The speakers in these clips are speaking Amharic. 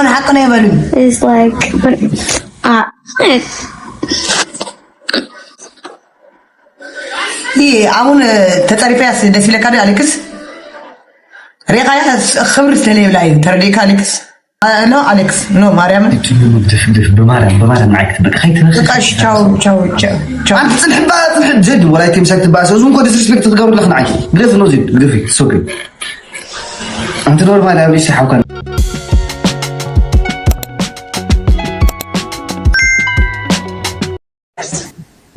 أنا حقنا يبلون. It's like عمون تتعرفي دسي لك هذا أليكس ريقا خبر سليم لاين ترى ريقا أليكس نو أليكس نو مريم بمريم معك تبقى خيط كاش تشاو عم تنحبها تنحب جد ولكن مساك تبع سوزون كود ديسريسبكت تقول لك نعيش قرف نوزيد قرفي سوكي انت دور ما لا بيش حوكا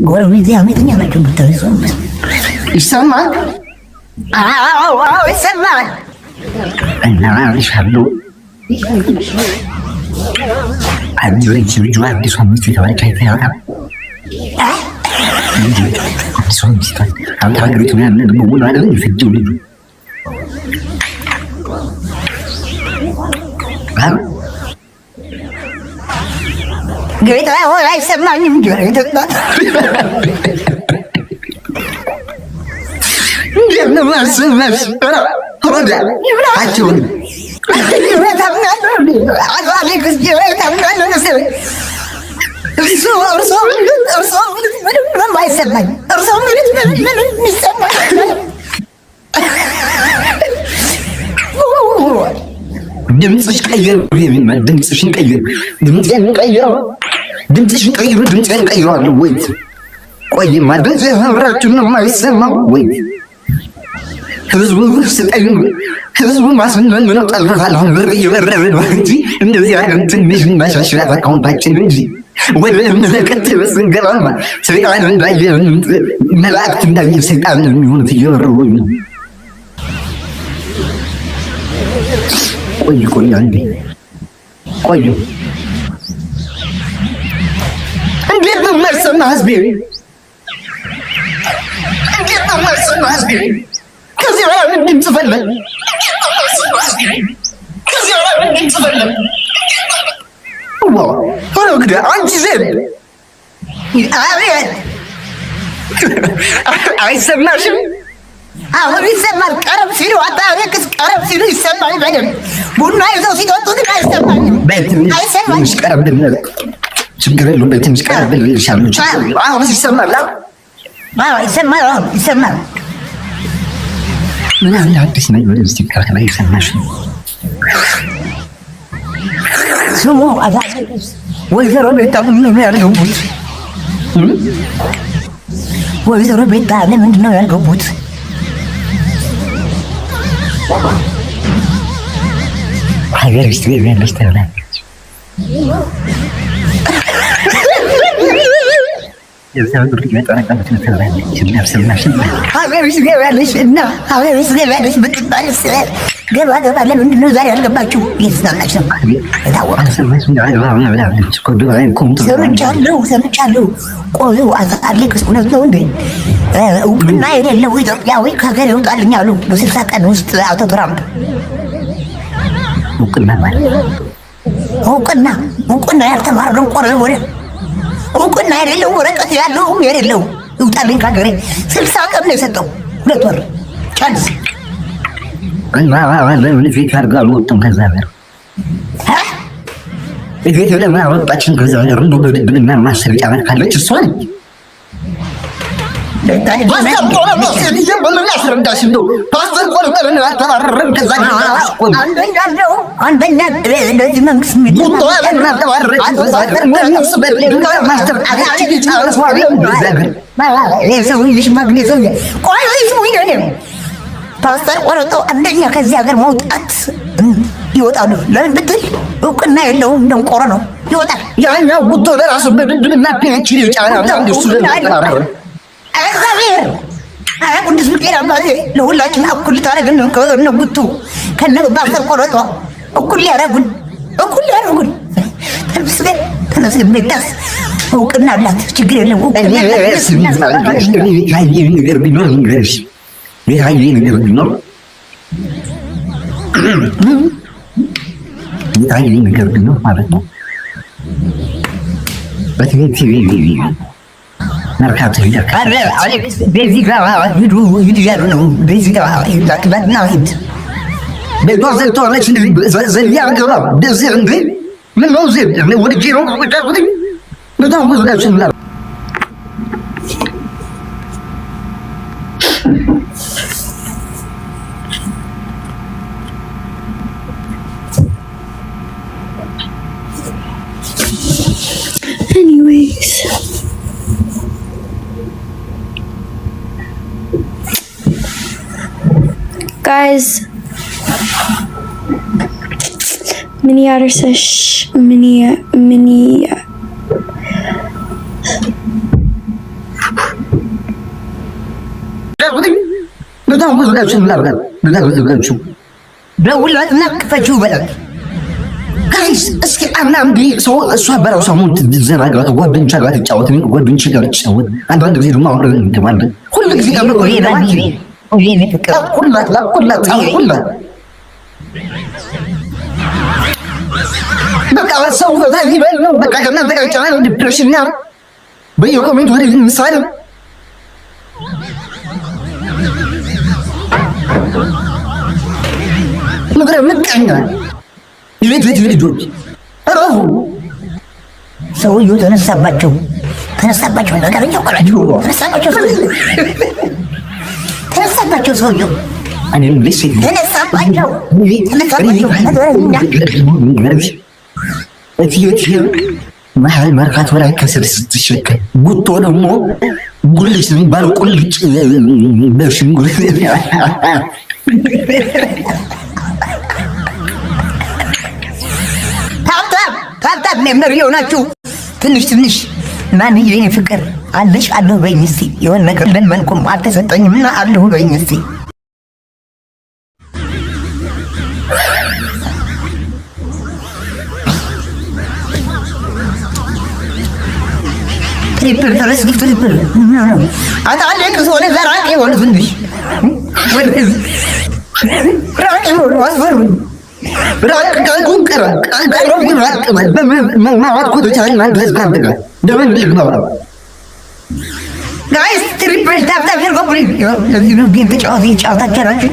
قول لي يا ميتني انا كنت بترسم يسمعك يسمعك انا مش حلو عندي ولد جواب دي صوم مثل كذا كيف يا صوم مثل عم تقولي تقولي انا بقول انا في الدنيا قلت له هو يسمعني من جواب انا ما سمعت رجع حتون ما يسمعني دمتش نغير دمتش نغير دمتش نغير ويت وي ما بنت رات ما يسمع ويت حزب ما سمعنا من الطلب على البري والربي ندوي على التنميش ما شاش لا كونتاكت نجي ولا من كنت بس نقرا سبي على من بعيد ما لعبت النبي سيدنا من في الروم وي عندي وي عندي ما سمع حزبي عندي ما سمع حزبي كثيرا من تفلل كثيرا من تفلل الله انا كده عندي زين عيسمع شو يسمع الكرم فينو عطاك الكرم فينو يسمع بعدين بقول ما يزو في دوت ما يسمع بيت مش كرم بالله شو قال له بيت مش كرم بالله شامل بس يسمع لا ما يسمع لا تسمع ولا تذكر ما يسمعش سمو هذا وإذا ربيت من يرقبوت وإذا ربيت من يرقبوت حاجة يشتري بين الاشتغالات وكنا يرلو ورقة يالو يرلو يوتالين كاغري سلسا قبل يسطو نتور chance ما في كارغال وطن كزابر ها في ولا ما وطاچن كزابر رندو بدنا ما سبي انا قالت الصوت ፓስተር ቆርጦ አንደኛ ከዚህ ሀገር መውጣት ይወጣሉ። ለምን ብትል እውቅና የለውም፣ ደንቆሮ ነው። ይወጣል። ያኛው ጉቶ ለራሱ በድንድና ፒኤችዲ ይጫና እንደሱ እግዚአብሔር ቅዱስ ሚካኤል አባቴ ለሁላችን እኩል ታደርግን ነው። ጉቱ ከነ ፓስተር ቆርጦ እኩል ያደርጉን ተመስገን ቤታስ እውቅና አላት። ችግር የለም። بيعيين النار بيعيين النار مالتنا بتجي نركب تيجي عليك بيزيك لا يدو يدو بيزيك لا لكن ما ناهد بالدور زي الدور علاش زي اللي عندنا دازي عندي من موزيد يعني ولد جيرو بدون ولا شنو لا Anyways, guys, mini arsesh mini بدون ولا شنو لا بدون شو ولا نقفة شو بلد ጋይስ እስኪ አንዳንዴ ሰው እሷ በራሷ ሙን ትዘናጋ ጓደኞቿ ጋር ትጫወት ጓደኞቿ ጋር ትጫወት አንዳንድ ጊዜ ደግሞ አብረን እንገባለን ሁሉ ጊዜ ደግሞ በቃ ሰው በዚህ በል ነው በቃ ከእናንተ ጋር ጫና ነው ዲፕሬሽን ነው በየኮሜንቱ ወደ ምሳሌ ምድረ ምቀኛ ይቤት ልጆች ረፉ ሰውዬው ተነሳባቸው ነገር እያቆላችሁ ተነሳባቸው ሰውዬው እኔም ልስ ተነሳባቸው መሀል መርካቶ ላይ ከስር ስትሸከም ጉቶ ደግሞ ጉልጭ የሚባል ቁልጭ በሽንጉል ታብታብ ነበር የሆናችሁ ትንሽ ማንዬ የኔ ፍቅር አለሽ አለሁ በይኝ እስቲ የሆነ ነገር ለመንኩም አልተሰጠኝምና አለሁ በይኝ እስቲ ትሪፕል ድረስ ትሪፕል አንተ አንድ ቅስ ሆነ ዘራቂ ሆነ ትንሽ ራቂ ሆነ አስፈሩኝ ጋይስ ትሪፕል ታፕታፕ ያርጎብኝ ለዚህ ነው ጌም ተጫወታችሁ ናችሁ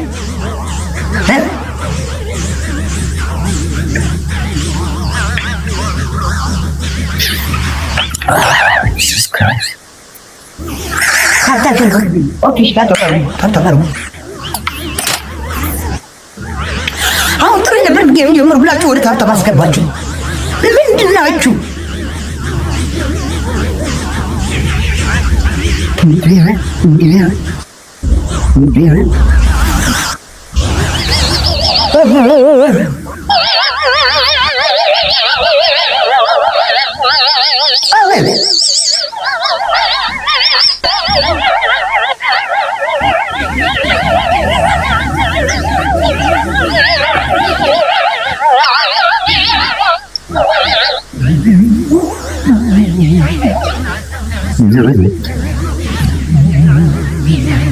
አሁን ጥሩ ነበር ጌም ጀምር ብላችሁ ወደ ታብታብ አስገባችሁ ምንድን ናችሁ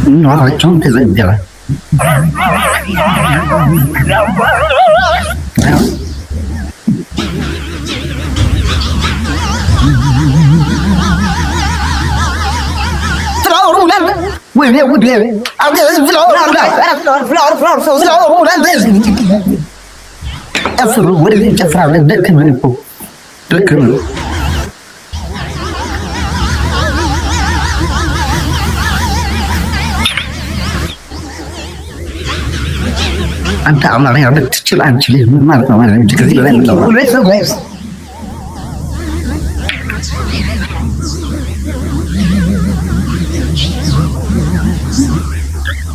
nó ở trong cái gì vậy? Anh tạo là này nó chứ anh chỉ liền mà chỉ cái gì lên là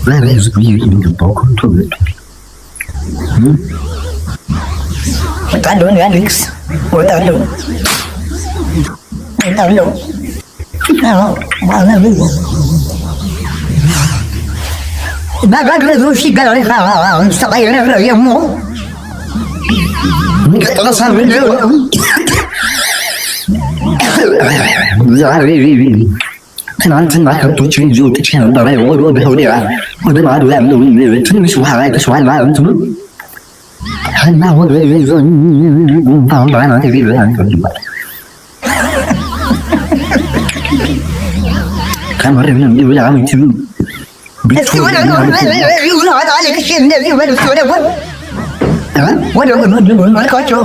là là giúp gì mình được bỏ con thôi người ta đuổi nữa Alex người ta đuổi nào mà là cái gì ba cái đồ xí cái này là sao đây nó là em muốn cái đó sao vậy thế nói không tôi chuyên du cái channel đó này ôi bây giờ đi à ôi bây giờ làm đâu đi chúng mình số hàng cái số hàng là chúng hay nào rồi vào đó nói thì đi rồi anh còn gì cái nói là đi bây giờ mình chứ ወደ መልካቸው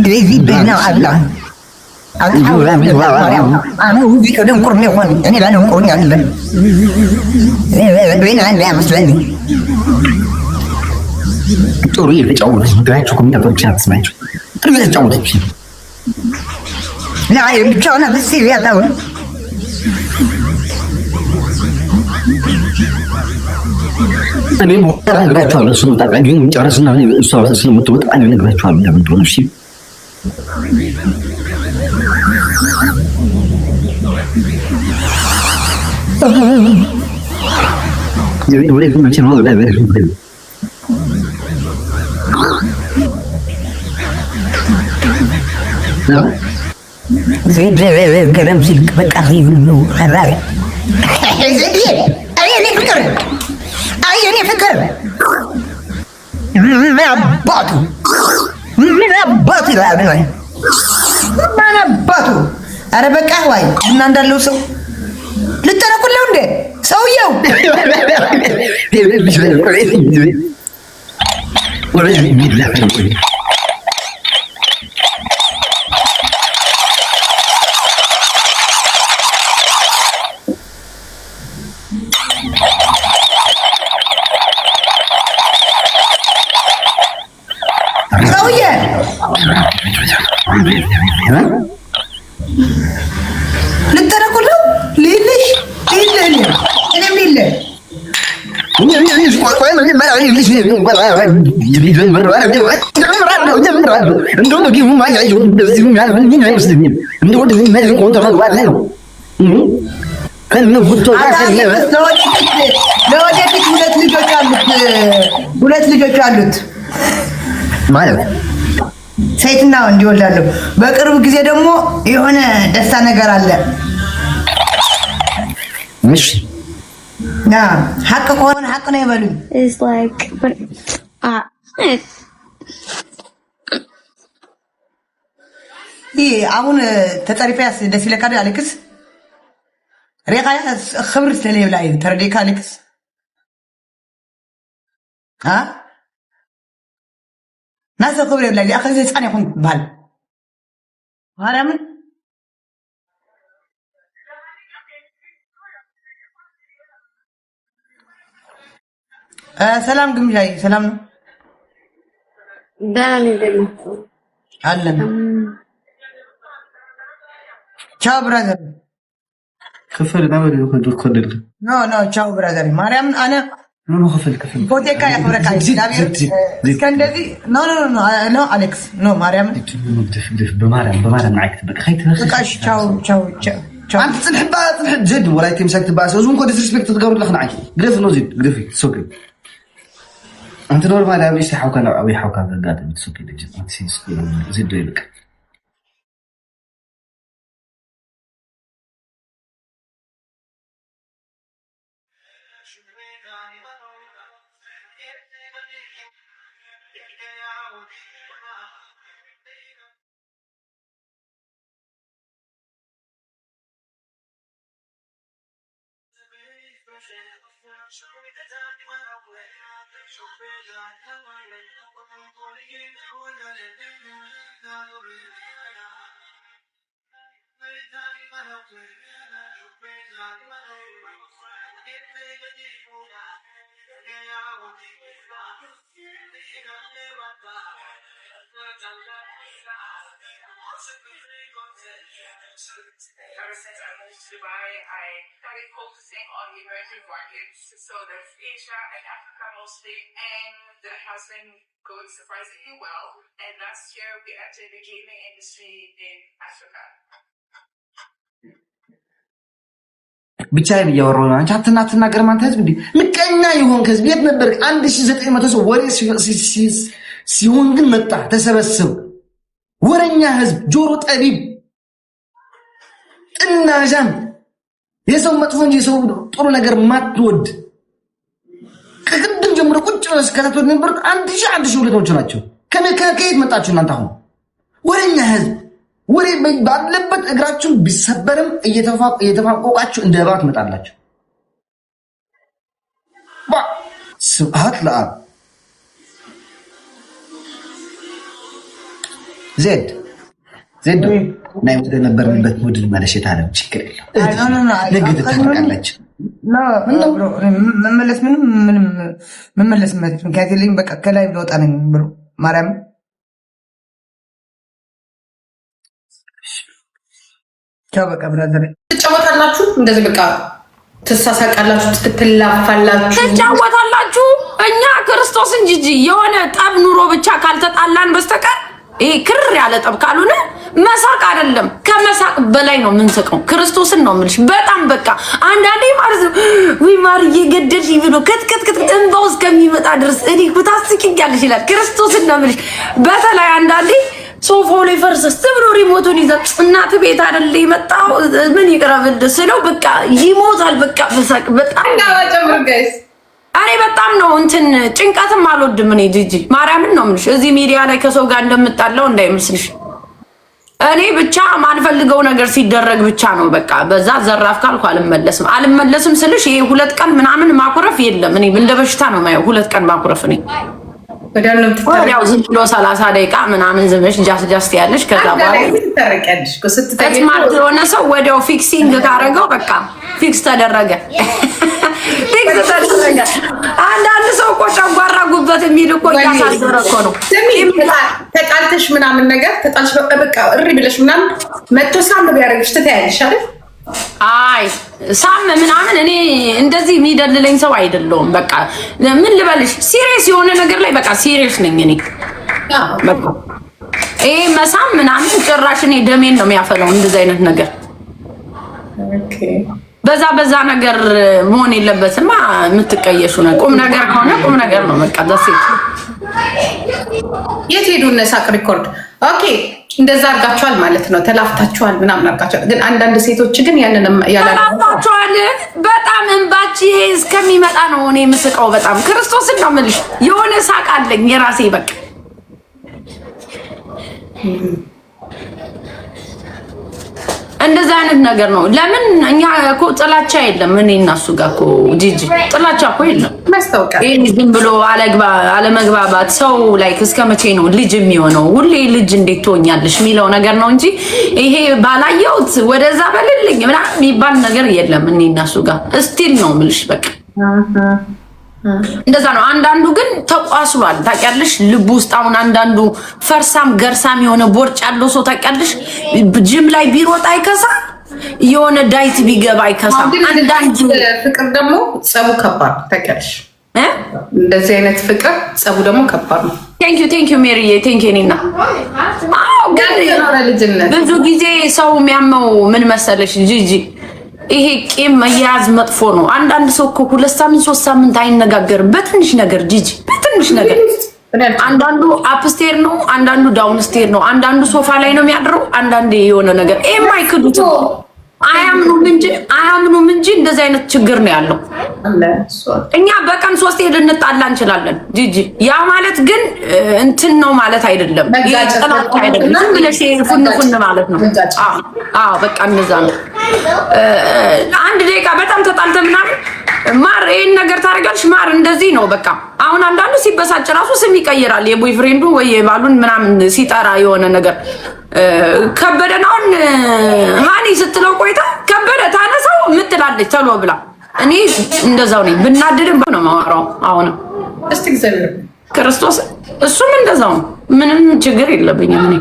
ግሬዚ በና አላ أنا ودي كده مقرن يوم أنا لا أنا مقرن يعني بين عندي أنا مسلمي توري اللي جاوا ده شو كم تقول كذا سمعت اللي جاوا ده شيء لا يبغى أنا بس يا تاو أنا مو أنا لا تاو لسه ده بعدين جالس أنا صار لسه متوت أنا لا تاو يا بنت ولا شيء Jadi boleh pun macam mana boleh. No. Saya kadang sih berkali dulu harap. Jadi, ayah ni fikir. Mana batu lah ni. Mana batu? Ada berkahwai. Nanda lusuh. ልተረኩለው እንደ ሰውየው ሰውዬ ልተረኩለው ሊልሽ እኔም ሊለ ለወደፊት ሁለት ልጆች አሉት ማለት ሴትና ወንድ ይወልዳሉ። በቅርብ ጊዜ ደግሞ የሆነ ደስታ ነገር አለ። እሺ ና ሐቅ ከሆነ ሐቅ ነው ይበሉኝ። is like but ይሄ አሁን ተጠሪፋያስ ደስ ይለካል አለክስ ሬቃያ خبر ስለሌ ብላይ ተረዴካ አለክስ ናሰ خبر ብላይ አኸዘ ህፃን ይሁን ባል ማርያምን ሰላም ግምጃይ ሰላም ነው ዳኒ ደግሞ አለን ቻው ብራዘር ክፍል ነበር ይወከደል ኖ ቻው ብራዘር ማርያም አነ ኖ ክፍል ፖቴካ ያፈረካ ዳቢር እስከንደዚህ ኖ አሌክስ ኖ ማርያም በማርያም ናይክ በቃ በቃሽ ቻው አንተ ጽንሕባ ጽንሕ ዘድ ወላይ ተምሳክ ትባሰ ዙን ኮ ዲስሪስፔክት ትገብር ለክ ናይክ ግረፍ ነው ዚድ ግረፍ ሶኪ አንተ ኖርማል አብሊሽ ተሐውካ ነው አብይ ሐውካ ጋር ሶኪ ልጅ አንተ ሲስ ዚድ ይልቅ Ever since I moved to Dubai, I started focusing on the emerging markets. So there's Asia and Africa mostly, and that has been going surprisingly well. And last year we entered the gaming industry in Africa. ብቻዬን እያወራሁ ነው። አንቺ አትናገር ማንተ ህዝብ እንዴ ምቀኛ ይሆን ከዚህ ቤት ነበር 1900 ሰው ወሬ ሲሆን ግን መጣ ተሰበሰቡ ወረኛ ህዝብ ጆሮ ጠቢብ ጥናጃም የሰው መጥፎ እንጂ የሰው ጥሩ ነገር ማትወድ ከቅድም ጀምሮ ቁጭ ብለሽ ከታተው ነበር 1000 ሁለቶች ናቸው ከየት መጣችሁ እናንተ አሁን ወረኛ ህዝብ ወሬ ባለበት እግራችሁን ቢሰበርም እየተፋቆቃችሁ እንደ እባብ ትመጣላችሁ። ስብሐት ለአብ። ዜድ ናይ ወደ ነበርንበት ሙድል መለሸት አለ ችግር የለም። ነገ ትታረቃላችሁ። መመለስ ምንም መመለስ ምክንያት የለኝም። በቃ ከላይ ብለውጣ ነኝ ብሎ ማርያም ቻው። በቃ ብራዘር ትጫወታላችሁ፣ እንደዚህ በቃ ትሳሳቃላችሁ፣ ትጫወታላችሁ። እኛ ክርስቶስ እንጂ የሆነ ጠብ ኑሮ ብቻ ካልተጣላን በስተቀር ይሄ ክር ያለ ጠብ ካልሆነ መሳቅ አይደለም። ከመሳቅ በላይ ነው የምንስቀው። ክርስቶስን ነው የምልሽ። በጣም በቃ አንዳንዴ ማለት ነው ወይ ማር እየገደልሽ ብሎ ከትከትከት እንባው እስከሚመጣ ድረስ እኔ ታስቂኛለሽ ይላል። ክርስቶስን ነው የምልሽ። በተለይ አንዳንዴ ሶፋው ላይ ፈርሰስ ብሎ ሪሞቱን ይዘን እናት ቤት አይደል የመጣው ምን ይቀርብልህ ስለው በቃ ይሞታል። በቃ በሳቅ በጣም እኔ በጣም ነው እንትን ጭንቀትም አልወድም። እኔ ጂጂ ማርያምን ነው የምልሽ። እዚህ ሚዲያ ላይ ከሰው ጋር እንደምጣለው እንዳይመስልሽ። እኔ ብቻ ማልፈልገው ነገር ሲደረግ ብቻ ነው በቃ በዛ ዘራፍ ካልኩ አልመለስም ስልሽ ይሄ 2 ቀን ምናምን ማኩረፍ የለም። እኔ እንደ በሽታ ነው ማየው 2 ቀን ማኩረፍ። እኔ ወዲያው ዝም ብሎ 30 ደቂቃ ምናምን ዝምሽ ጃስ ያለሽ ከዛ በኋላ ስማርት የሆነ ሰው ወዲያው ፊክሲንግ ካረገው በቃ ፊክስ ተደረገ። አንዳንድ ሰው እኮ ጨጓራ ጉበት የሚል እኮ እያሳደረ እኮ ነው። ተጣልተሽ ምናምን ነገር ተጣልሽ በቃ እሪ ብለሽ ምናምን መጥቶ ሳም ቢያደርግሽ ትተያለሽ አይደል? አይ ሳም ምናምን እኔ እንደዚህ የሚደልለኝ ሰው አይደለሁም። በቃ ምን ልበልሽ ሲሪየስ የሆነ ነገር ላይ በቃ ሲሪየስ ነኝ እኔ። በቃ ይሄ መሳም ምናምን ጭራሽ እኔ ደሜን ነው የሚያፈለው እንደዚህ አይነት ነገር። ኦኬ በዛ ነገር መሆን የለበትማ። የምትቀየሹ ነው ቁም ነገር ከሆነ ቁም ነገር ነው በቃ ደስ ይላል። የት ሄዱ እነ ሳቅ ሪኮርድ? ኦኬ እንደዛ አድርጋችኋል ማለት ነው። ተላፍታችኋል ምናምን አድርጋችኋል። ግን አንዳንድ ሴቶች ግን ያንንም ያላላችኋል በጣም እንባች እስከሚመጣ ነው እኔ የምስቀው። በጣም ክርስቶስን ነው የምልሽ። የሆነ ሳቅ አለኝ የራሴ በቃ እንደዛ አይነት ነገር ነው። ለምን እኛ እኮ ጥላቻ የለም። እኔ እና እሱ ጋር እኮ ጂጂ ጥላቻ እኮ የለም። ማስታወቂያ ይሄን ዝም ብሎ አለመግባባት ሰው ላይ እስከ መቼ ነው ልጅ የሚሆነው? ሁሌ ልጅ እንዴት ትሆኛለሽ የሚለው ነገር ነው እንጂ ይሄ ባላየሁት ወደዛ በልልኝ ምናምን የሚባል ነገር የለም። እኔ እና እሱ ጋር እስቲል ነው የምልሽ በቃ እንደዛ ነው። አንዳንዱ ግን ተቋስሏል ታውቂያለሽ። ልብ ውስጥ አሁን አንዳንዱ ፈርሳም ገርሳም የሆነ ቦርጭ ያለው ሰው ታውቂያለሽ። ጅም ላይ ቢሮጥ አይከሳ፣ የሆነ ዳይት ቢገባ አይከሳ። አንዳንዱ ፍቅር ደግሞ ጸቡ ከባድ ታውቂያለሽ። እንደዚህ አይነት ፍቅር ጸቡ ደግሞ ከባድ ነው። ቴንክ ዩ ሜሪዬ ቴንክ ዩ ኒና። አዎ ግን ብዙ ጊዜ ሰው የሚያመው ምን መሰለሽ ጂጂ ይሄ ቂም መያዝ መጥፎ ነው። አንዳንድ ሰው እኮ 2 ሳምንት 3 ሳምንት አይነጋገርም በትንሽ ነገር ጂጂ፣ በትንሽ ነገር። አንዳንዱ አፕስቴር ነው፣ አንዳንዱ ዳውንስቴር ነው፣ አንዳንዱ ሶፋ ላይ ነው የሚያድረው፣ አንዳንዴ የሆነ ነገር የማይክዱት አያምኑም እንጂ እንደዚህ አይነት ችግር ነው ያለው። እኛ በቀን 3 ልንጣላ እንችላለን ጂጂ። ያ ማለት ግን እንትን ነው ማለት አይደለም። ጥላቻ አይደለም። ዝም ብለሽ ፉን ማለት ነው። አዎ በቃ እንደዛ ነው። 1 ደቂቃ በጣም ተጣልተ ምናምን ማር ይሄን ነገር ታደርጋለሽ ማር እንደዚህ ነው በቃ። አሁን አንዳንዱ ሲበሳጭ ራሱ ስም ይቀይራል። የቦይፍሬንዱ ወይ የባሉን ምናምን ሲጠራ የሆነ ነገር ከበደን አሁን ሃኒ ስትለው ቆይታ ከበደ ታነሳው ምትላለች ተሎ ብላ። እኔ እንደዛው ነኝ። ብናድድም ነው ማወራው። አሁንም እስቲ እግዚአብሔር ክርስቶስ እሱም እንደዛው ምንም ችግር የለብኝም እኔ።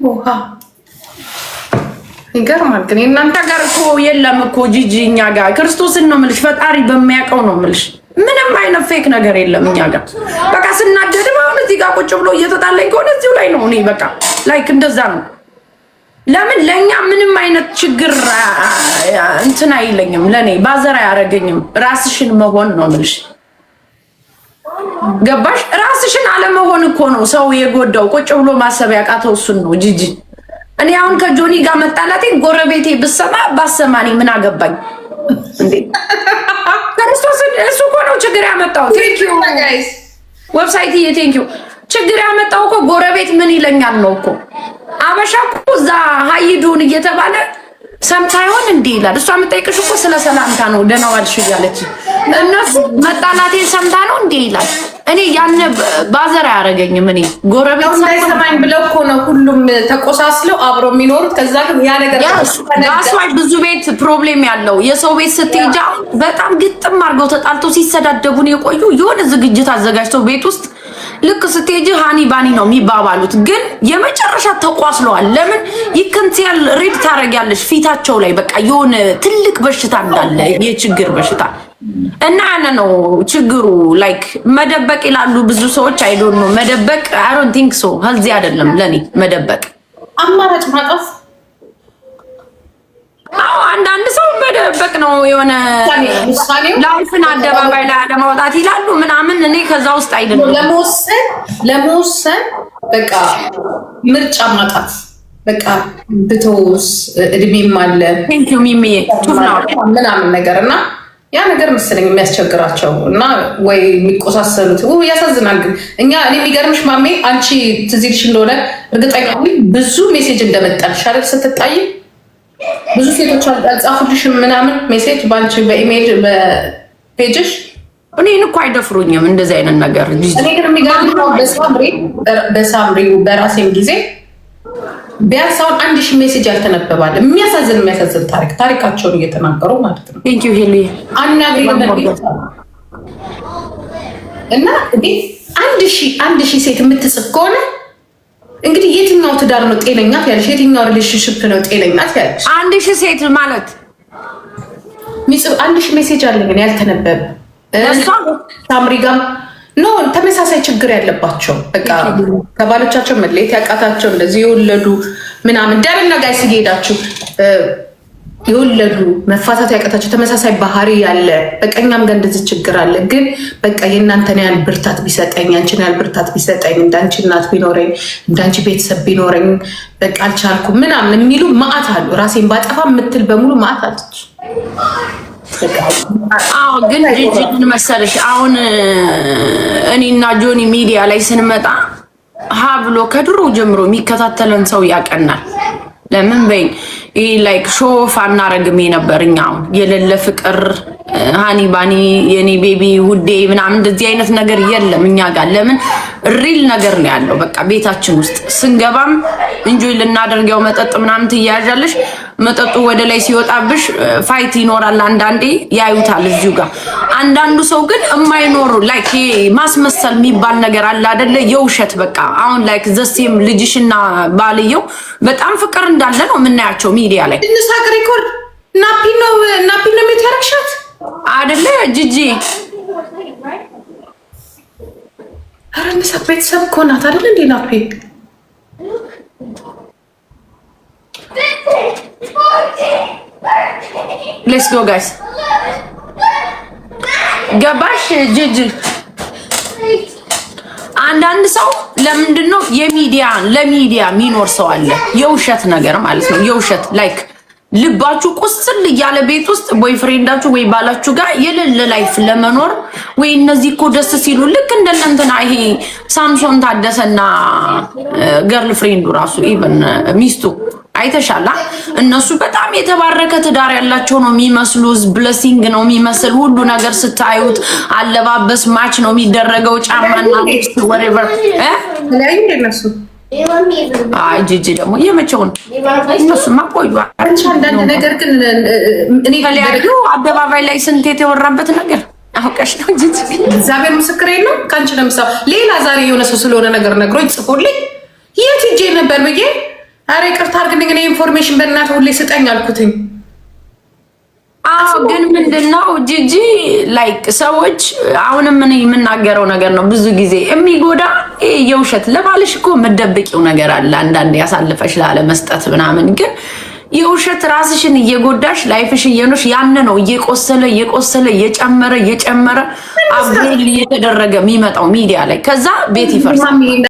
ኦሃ ይገርማል። ግን እናንተ ጋር እኮ የለም እኮ ጂጂ። እኛ ጋር ክርስቶስን ነው የምልሽ፣ ፈጣሪ በሚያውቀው ነው የምልሽ። ምንም አይነት ፌክ ነገር የለም እኛ ጋር። በቃ ስናደድም አሁን እዚህ ጋር ቁጭ ብሎ እየተጣላኝ ከሆነ እዚሁ ላይ ነው እኔ በቃ ላይክ እንደዛ ነው። ለምን ለኛ ምንም አይነት ችግር እንትን አይለኝም። ለኔ ባዘራ ያረገኝም ራስሽን መሆን ነው የምልሽ። ገባሽ? ራስሽን አለመሆን እኮ ነው ሰው የጎዳው። ቁጭ ብሎ ማሰብ ያቃተው እሱን ነው ጂጂ። እኔ አሁን ከጆኒ ጋር መጣላቴ ጎረቤቴ ብሰማ ባሰማኒ ምን አገባኝ እንዴ? ክርስቶስ እሱ እኮ ነው ችግር ያመጣው። ቴንክ ዩ ጋይስ ዌብሳይት ቴንክ ዩ። ችግር ያመጣው እኮ ጎረቤት ምን ይለኛል ነው እኮ። አበሻ እኮ እዛ ሀይዱን እየተባለ ሰምታ ይሆን እንዴ ይላል። እሷ የምጠይቅሽ እኮ ስለ ሰላምታ ነው ደህና ዋልሽ እያለች እነሱ መጣላቴን ሰምታ ነው እንዴ ይላል። እኔ ያነ ባዘር አያረገኝም። እኔ ጎረቤት ሰማኝ ብለው እኮ ነው ሁሉም ተቆሳስለው አብሮ የሚኖሩት። ከዛ ግን ያ ነገር ያስዋይ ብዙ ቤት ፕሮብሌም ያለው የሰው ቤት ስትሄጃ በጣም ግጥም አድርገው ተጣልተው ሲሰዳደቡን የቆዩ የሆነ ዝግጅት አዘጋጅተው ቤት ውስጥ ልክ ስትሄጂ ሃኒ ባኒ ነው የሚባባሉት። ግን የመጨረሻ ተቋስለዋል። ለምን ይከንቲያል ሪድ ታረጋለሽ ፊታቸው ላይ በቃ የሆነ ትልቅ በሽታ እንዳለ የችግር በሽታ እና አነ ነው ችግሩ። ላይክ መደበቅ ይላሉ ብዙ ሰዎች። አይ ዶንት ኖ መደበቅ አይ ዶንት ቲንክ ሶ ሄልዚ አይደለም ለኔ መደበቅ። አማራጭ ማጣፍ አንዳንድ ሰው መደበቅ ነው የሆነ ላይፍን አደባባይ ላይ ለማውጣት ይላሉ ምናምን። እኔ ከዛ ውስጥ አይደለም ለመወሰን በቃ ምርጫ ማጣት በቃ ብቶስ እድሜም አለ ቴንክ ዩ ሚሚ ምናምን ነገር እና ያ ነገር መሰለኝ የሚያስቸግራቸው እና ወይ የሚቆሳሰሉት ያሳዝናል። ግን እኔ የሚገርምሽ ማሜ አንቺ ትዝ ይልሽ እንደሆነ እርግጠኛ ብዙ ሜሴጅ እንደመጣልሽ አይደል ስትጣይ ብዙ ሴቶች አልጻፉልሽም ምናምን ሜሴጅ ባንቺ በኢሜል በፔጅሽ? እኔን እኮ አይደፍሩኝም እንደዚህ አይነት ነገር። እኔ ግን የሚገርምሽ በሳምሪ በራሴም ጊዜ ቢያንስ አሁን 1000 ሜሴጅ ያልተነበባል። የሚያሳዝን ታሪካቸውን እየተናገሩ ማለት ነው። ቴንክ ዩ ሄሊ አናግሪ እና አንድ ሺህ ሴት የምትጽፍ ከሆነ እንግዲህ የትኛው ትዳር ነው ጤነኛት ያለሽ? የትኛው ሪሌሽንሽፕ ነው ጤነኛት ያለሽ? 1000 ሴት ማለት ሚጽፍ 1000 ሜሴጅ አለኝ ያልተነበበ ሳምሪ ጋር ኖ ተመሳሳይ ችግር ያለባቸው በቃ ከባሎቻቸው መለየት ያቃታቸው እንደዚህ የወለዱ ምናምን ዳርና ጋይስ እየሄዳችሁ የወለዱ መፋታት ያቃታቸው ተመሳሳይ ባህሪ ያለ በቀኛም ጋር እንደዚህ ችግር አለ። ግን በቃ የእናንተን ያህል ብርታት ቢሰጠኝ አንቺን ያህል ብርታት ቢሰጠኝ እንዳንቺ እናት ቢኖረኝ እንዳንቺ ቤተሰብ ቢኖረኝ በቃ አልቻልኩም ምናምን የሚሉ ማአት አሉ። ራሴን ባጠፋ የምትል በሙሉ ማአት አለች። አዎ ግን ጂጂን መሰለሽ አሁን እኔና ጆኒ ሚዲያ ላይ ስንመጣ ሀ ብሎ ከድሮ ጀምሮ የሚከታተለን ሰው ያቀናል። ለምን በይ ላይክ ሾፍ አናረግም የነበርኛ አሁን የሌለ ፍቅር ሃኒ ባኒ የኔ ቤቢ ውዴ ምናምን እንደዚህ አይነት ነገር የለም እኛ ጋር። ለምን ሪል ነገር ነው ያለው። በቃ ቤታችን ውስጥ ስንገባም እንጆይ ልናደርገው መጠጥ ምናምን ትያያዣለሽ። መጠጡ ወደ ላይ ሲወጣብሽ ፋይት ይኖራል። አንዳንዴ ያዩታል እዚሁ ጋር። አንዳንዱ ሰው ግን የማይኖር ላይክ ማስመሰል የሚባል ነገር አለ አይደለ? የውሸት በቃ አሁን ላይክ ዘሴም ልጅሽና ባልየው በጣም ፍቅር እንዳለ ነው የምናያቸው ሚዲያ ላይ። እንሳቅ ሪኮርድ ናፒ ነው የሚታረክሻት አይደለ ጂጂ? ኧረ እንሳቅ ቤተሰብ እኮ ናት አይደል እንዴ ናፒ? ሌትስ ጎ ጋይስ። ገባሽ ጂጂ? አንዳንድ ሰው ለምንድነው ለሚዲያ የሚኖር ሰው አለ። የውሸት ነገር ማለት ነው። የውሸት ላይክ ልባችሁ ቁስል እያለ ቤት ውስጥ ቦይፍሬንዳችሁ ወይ ባላችሁ ጋር የሌለ ላይፍ ለመኖር ወይ እነዚህ እኮ ደስ ሲሉ ልክ እንደነንተና ይሄ ሳምሶን ታደሰና ገርል ፍሬንዱ ራሱ ኢቭን ሚስቱ አይተሻላ። እነሱ በጣም የተባረከ ትዳር ያላቸው ነው የሚመስሉ። ብለሲንግ ነው የሚመስል ሁሉ ነገር ስታዩት። አለባበስ ማች ነው የሚደረገው። ጫማና ልብስ whatever ለይ እንደነሱ አይ ጂጂ ደግሞ የመቼውን እነሱማ ቆዩ። አንዳንድ ነገር ግን እኔ ከሊያዩ አደባባይ ላይ ስንት የተወራበት ነገር አውቀሽ ነው ጂጂ። እግዚአብሔር ምስክሬ ነው። ካንቺ ለምሳሌ ሌላ ዛሬ የሆነ ሰው ስለሆነ ነገር ነግሮኝ ጽፎልኝ የት ሂጄ ነበር ብዬ አረ ይቅርታ አድርግልኝ እኔ ኢንፎርሜሽን በእናትህ ሁሌ ስጠኝ አልኩትኝ። አዎ ግን ምንድነው ጂጂ ላይክ ሰዎች አሁንም ምን የምናገረው ነገር ነው ብዙ ጊዜ የሚጎዳ የውሸት። ለባልሽ እኮ መደበቂው ነገር አለ አንዳንዴ ያሳልፈሽ ላለ መስጠት ምናምን። ግን የውሸት ራስሽን እየጎዳሽ ላይፍሽ እየኖርሽ ያን ነው እየቆሰለ እየጨመረ አብሬል እየተደረገ የሚመጣው ሚዲያ ላይ ከዛ ቤት ይፈርሳል።